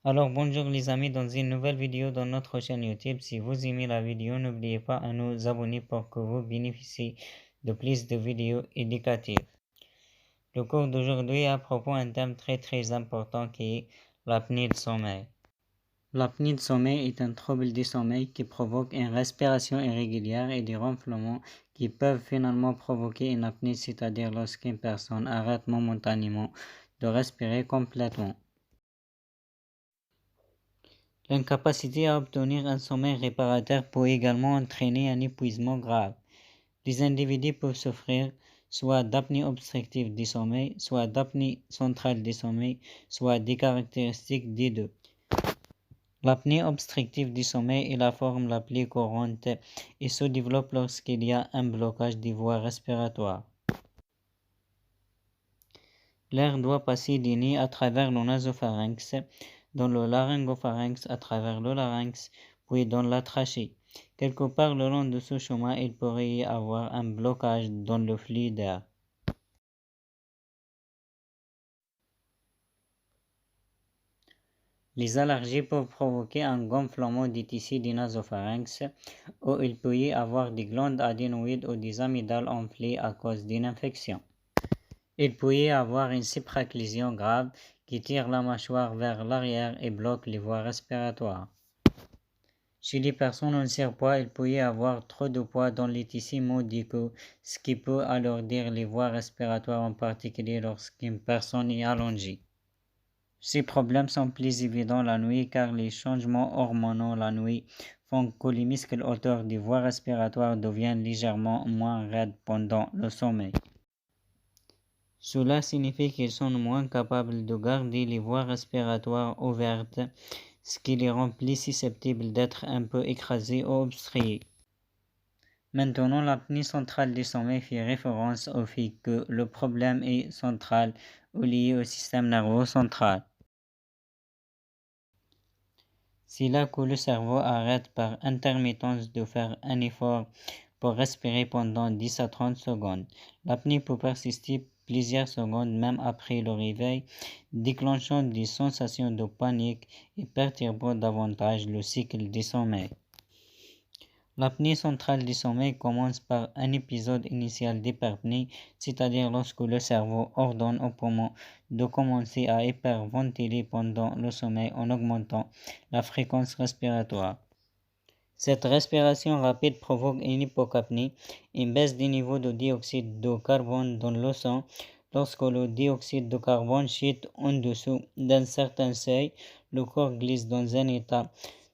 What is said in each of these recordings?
Alors bonjour les amis, dans une nouvelle vidéo dans notre chaîne YouTube. Si vous aimez la vidéo, n'oubliez pas à nous abonner pour que vous bénéficiez de plus de vidéos éducatives. Le cours d'aujourd'hui est à propos d'un thème très important qui est l'apnée de sommeil. L'apnée de sommeil est un trouble du sommeil qui provoque une respiration irrégulière et des ronflements qui peuvent finalement provoquer une apnée, c'est-à-dire lorsqu'une personne arrête momentanément de respirer complètement. L'incapacité à obtenir un sommeil réparateur peut également entraîner un épuisement grave. Les individus peuvent souffrir soit d'apnée obstructive du sommeil, soit d'apnée centrale du sommeil, soit des caractéristiques des deux. L'apnée obstructive du sommeil est la forme la plus courante et se développe lorsqu'il y a un blocage des voies respiratoires. L'air doit passer du nez à travers le nasopharynx, dans le laryngopharynx à travers le larynx, puis dans la trachée. Quelque part le long de ce chemin, il pourrait y avoir un blocage dans le flux d'air. Les allergies peuvent provoquer un gonflement des tissus du nasopharynx, ou il peut y avoir des glandes adénoïdes ou des amygdales enflées à cause d'une infection. Il peut y avoir une supraocclusion grave qui tire la mâchoire vers l'arrière et bloque les voies respiratoires. Chez les personnes en surpoids, il peut y avoir trop de poids dans les tissus médicaux, ce qui peut alourdir les voies respiratoires, en particulier lorsqu'une personne est allongée. Ces problèmes sont plus évidents la nuit car les changements hormonaux la nuit font que les muscles autour des voies respiratoires deviennent légèrement moins raides pendant le sommeil. Cela signifie qu'ils sont moins capables de garder les voies respiratoires ouvertes, ce qui les rend plus susceptibles d'être un peu écrasés ou obstrués. Maintenant, l'apnée centrale du sommeil fait référence au fait que le problème est central ou lié au système nerveux central. C'est là que le cerveau arrête par intermittence de faire un effort pour respirer pendant 10 à 30 secondes. L'apnée peut persister plusieurs secondes même après le réveil, déclenchant des sensations de panique et perturbant davantage le cycle du sommeil. L'apnée centrale du sommeil commence par un épisode initial d'hyperpnée, c'est-à-dire lorsque le cerveau ordonne aux poumons de commencer à hyperventiler pendant le sommeil en augmentant la fréquence respiratoire. Cette respiration rapide provoque une hypocapnie, une baisse du niveau de dioxyde de carbone dans le sang. Lorsque le dioxyde de carbone chute en dessous d'un certain seuil, le corps glisse dans un état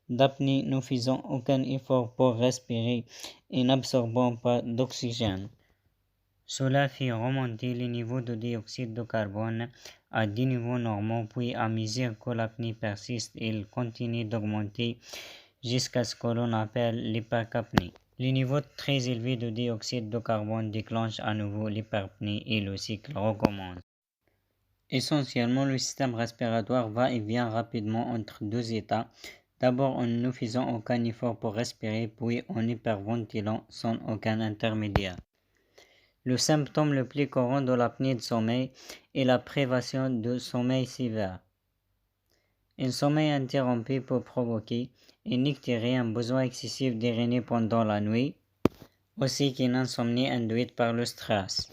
d'apnée, ne faisant aucun effort pour respirer et n'absorbant pas d'oxygène. Cela fait remonter les niveaux de dioxyde de carbone à des niveaux normaux, puis à mesure que l'apnée persiste, il continue d'augmenter jusqu'à ce que l'on appelle l'hypercapnie. Les niveaux très élevés de dioxyde de carbone déclenchent à nouveau l'hyperpnée et le cycle recommence. Essentiellement, le système respiratoire va et vient rapidement entre deux états, d'abord en ne faisant aucun effort pour respirer, puis en hyperventilant sans aucun intermédiaire. Le symptôme le plus courant de l'apnée de sommeil est la privation de sommeil sévère. Un sommeil interrompu peut provoquer une ictérie, un besoin excessif d'uriner pendant la nuit, ainsi qu'une insomnie induite par le stress.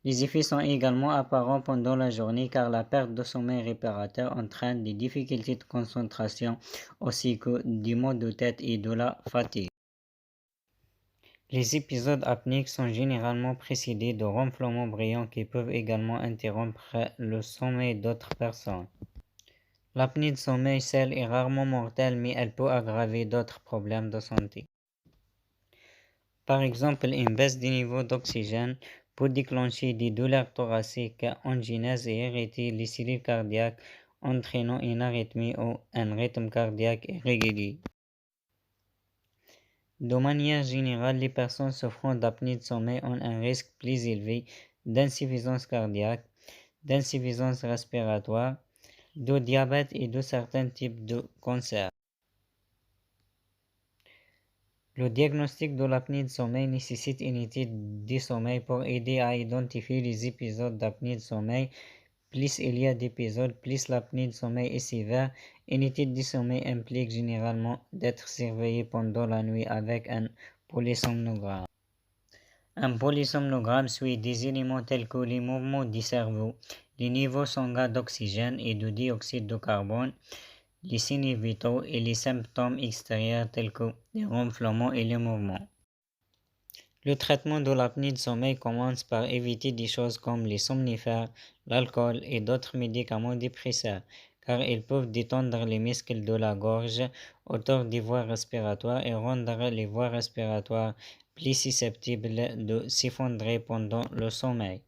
Les effets sont également apparents pendant la journée car la perte de sommeil réparateur entraîne des difficultés de concentration ainsi que des maux de tête et de la fatigue. Les épisodes apniques sont généralement précédés de ronflements bruyants qui peuvent également interrompre le sommeil d'autres personnes. L'apnée de sommeil seule est rarement mortelle, mais elle peut aggraver d'autres problèmes de santé. Par exemple, une baisse du niveau d'oxygène peut déclencher des douleurs thoraciques, angines et irriter les cellules cardiaques, entraînant une arythmie ou un rythme cardiaque irrégulier. De manière générale, les personnes souffrant d'apnée de sommeil ont un risque plus élevé d'insuffisance cardiaque, d'insuffisance respiratoire, de diabète et de certains types de cancers. Le diagnostic de l'apnée de sommeil nécessite une étude du sommeil pour aider à identifier les épisodes d'apnée de sommeil plus il y a d'épisodes, plus l'apnée de sommeil est sévère. Une étude du sommeil implique généralement d'être surveillé pendant la nuit avec un polysomnogramme. Un polysomnogramme suit des éléments tels que les mouvements du cerveau, les niveaux sanguins d'oxygène et de dioxyde de carbone, les signes vitaux et les symptômes extérieurs tels que les ronflements et les mouvements. Le traitement de l'apnée de sommeil commence par éviter des choses comme les somnifères, l'alcool et d'autres médicaments dépresseurs, car ils peuvent détendre les muscles de la gorge autour des voies respiratoires et rendre les voies respiratoires plus susceptibles de s'effondrer pendant le sommeil.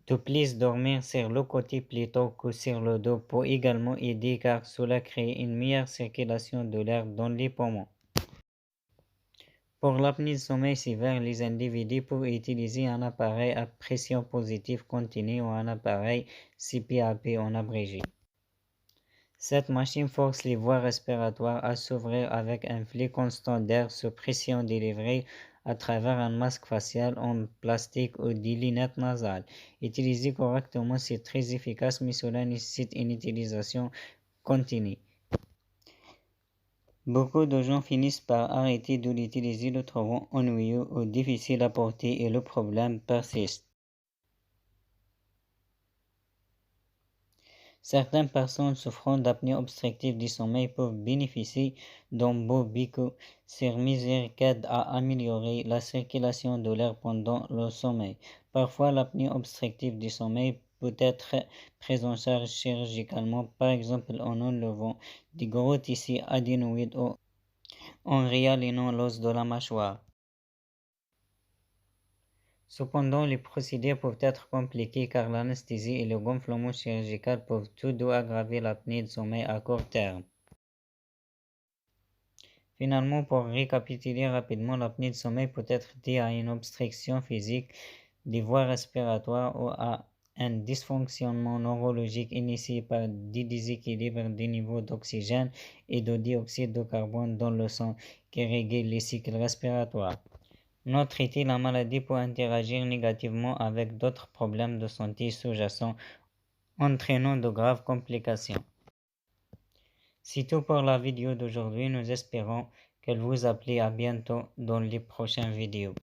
De plus, dormir sur le côté plutôt que sur le dos peut également aider car cela crée une meilleure circulation de l'air dans les poumons. Pour l'apnée de sommeil sévère, les individus peuvent utiliser un appareil à pression positive continue ou un appareil CPAP en abrégé. Cette machine force les voies respiratoires à s'ouvrir avec un flux constant d'air sous pression délivré à travers un masque facial en plastique ou des lunettes nasales. Utiliser correctement, c'est très efficace, mais cela nécessite une utilisation continue. Beaucoup de gens finissent par arrêter de l'utiliser, le trouvant ennuyeux ou difficile à porter et le problème persiste. Certaines personnes souffrant d'apnée obstructive du sommeil peuvent bénéficier d'un barbecue sur mesure qu'aide à améliorer la circulation de l'air pendant le sommeil. Parfois, l'apnée obstructive du sommeil peut être prise en charge chirurgicalement, par exemple en enlevant des gros tissus adénoïdes ou en réalignant l'os de la mâchoire. Cependant, les procédés peuvent être compliqués car l'anesthésie et le gonflement chirurgical peuvent tous deux aggraver l'apnée de sommeil à court terme. Finalement, pour récapituler rapidement, l'apnée de sommeil peut être due à une obstruction physique des voies respiratoires ou à un dysfonctionnement neurologique initié par des déséquilibres des niveaux d'oxygène et de dioxyde de carbone dans le sang qui régule les cycles respiratoires. Non traiter la maladie peut interagir négativement avec d'autres problèmes de santé sous-jacents, entraînant de graves complications. C'est tout pour la vidéo d'aujourd'hui. Nous espérons qu'elle vous a plu. À bientôt dans les prochaines vidéos.